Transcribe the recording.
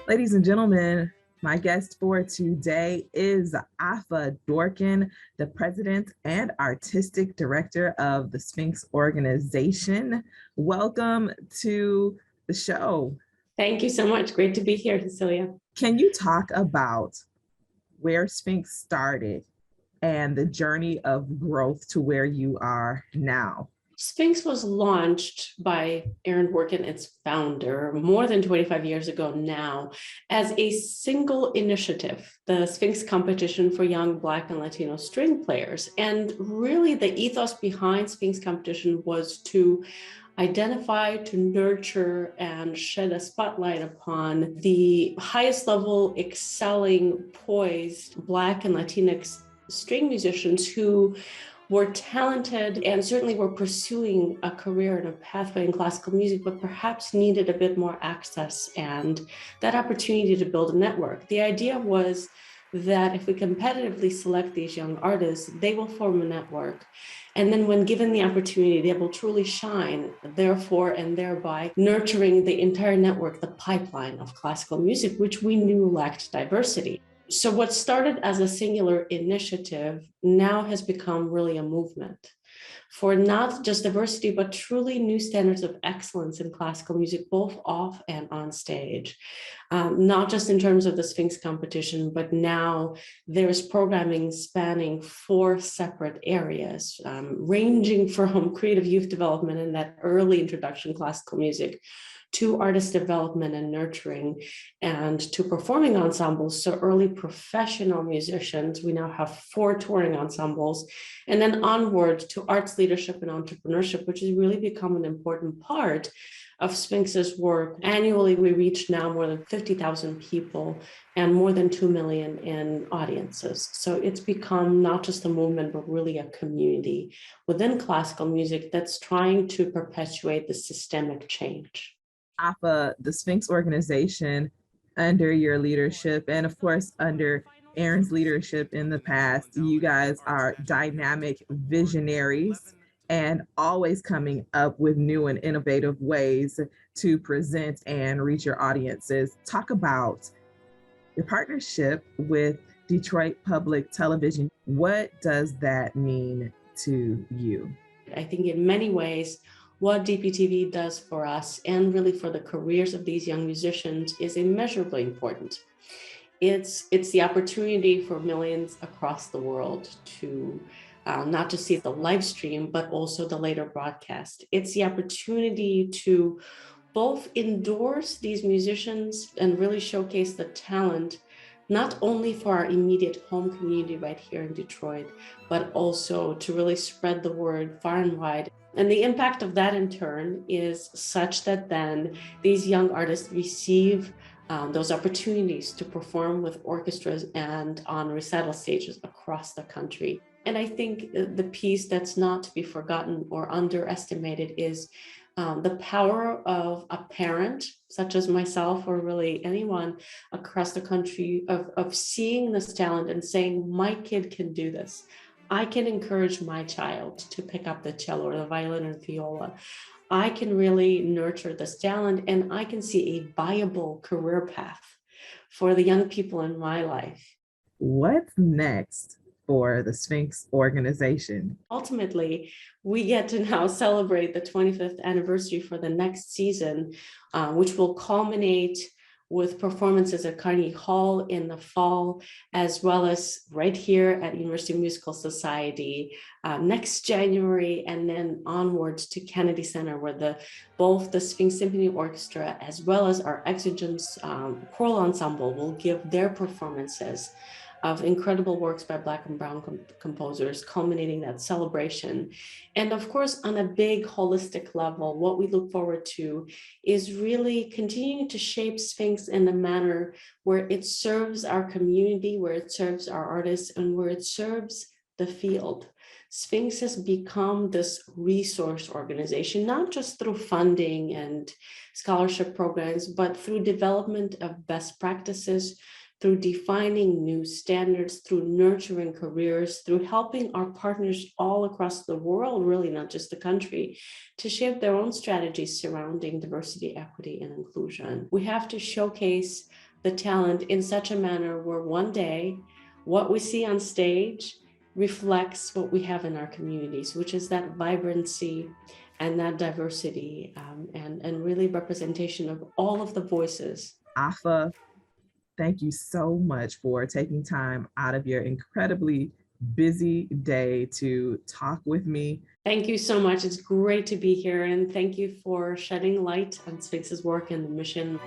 Ladies and gentlemen, my guest for today is Dworkin, the president and artistic director of the Sphinx Organization. Welcome to the show. Thank you so much. Great to be here, Cecilia. Can you talk about where Sphinx started and the journey of growth to where you are now? Sphinx was launched by Dworkin, its founder, more than 25 years ago now, as a single initiative, the Sphinx competition for young Black and Latino string players. And really the ethos behind Sphinx competition was to identify, to nurture, and shed a spotlight upon the highest level, excelling, poised Black and Latinx string musicians who were talented and certainly were pursuing a career and a pathway in classical music, but perhaps needed a bit more access and that opportunity to build a network. The idea was that if we competitively select these young artists, they will form a network. And then when given the opportunity, they will truly shine, therefore, and thereby nurturing the entire network, the pipeline of classical music, which we knew lacked diversity. So what started as a singular initiative now has become really a movement for not just diversity, but truly new standards of excellence in classical music, both off and on stage. Not just in terms of the Sphinx competition, but now there's programming spanning 4 separate areas, ranging from creative youth development and that early introduction to classical music, to artist development and nurturing, and to performing ensembles, so early professional musicians. We now have 4 touring ensembles, and then onward to arts leadership and entrepreneurship, which has really become an important part of Sphinx's work. Annually, we reach now more than 50,000 people and more than 2 million in audiences. So it's become not just a movement, but really a community within classical music that's trying to perpetuate the systemic change. The Sphinx Organization, under your leadership, and of course under Aaron's leadership in the past, you guys are dynamic visionaries and always coming up with new and innovative ways to present and reach your audiences. Talk about your partnership with Detroit Public Television. What does that mean to you? I think in many ways, what DPTV does for us and really for the careers of these young musicians is immeasurably important. It's the opportunity for millions across the world to not just see the live stream, but also the later broadcast. It's the opportunity to both endorse these musicians and really showcase the talent, not only for our immediate home community right here in Detroit, but also to really spread the word far and wide. And the impact of that in turn is such that then these young artists receive those opportunities to perform with orchestras and on recital stages across the country. And I think the piece that's not to be forgotten or underestimated is the power of a parent, such as myself or really anyone across the country, of seeing this talent and saying, my kid can do this. I can encourage my child to pick up the cello or the violin or the viola. I can really nurture this talent, and I can see a viable career path for the young people in my life. What's next for the Sphinx Organization? Ultimately, we get to now celebrate the 25th anniversary for the next season, which will culminate with performances at Carnegie Hall in the fall, as well as right here at University Musical Society next January, and then onwards to Kennedy Center, where both the Sphinx Symphony Orchestra as well as our Exigence choral ensemble will give their performances of incredible works by Black and Brown composers, culminating that celebration. And of course, on a big holistic level, what we look forward to is really continuing to shape Sphinx in a manner where it serves our community, where it serves our artists, and where it serves the field. Sphinx has become this resource organization, not just through funding and scholarship programs, but through development of best practices, through defining new standards, through nurturing careers, through helping our partners all across the world, really not just the country, to shape their own strategies surrounding diversity, equity, and inclusion. We have to showcase the talent in such a manner where one day what we see on stage reflects what we have in our communities, which is that vibrancy and that diversity, and really representation of all of the voices. Afa, thank you so much for taking time out of your incredibly busy day to talk with me. Thank you so much. It's great to be here, and thank you for shedding light on Sphinx's work and the mission.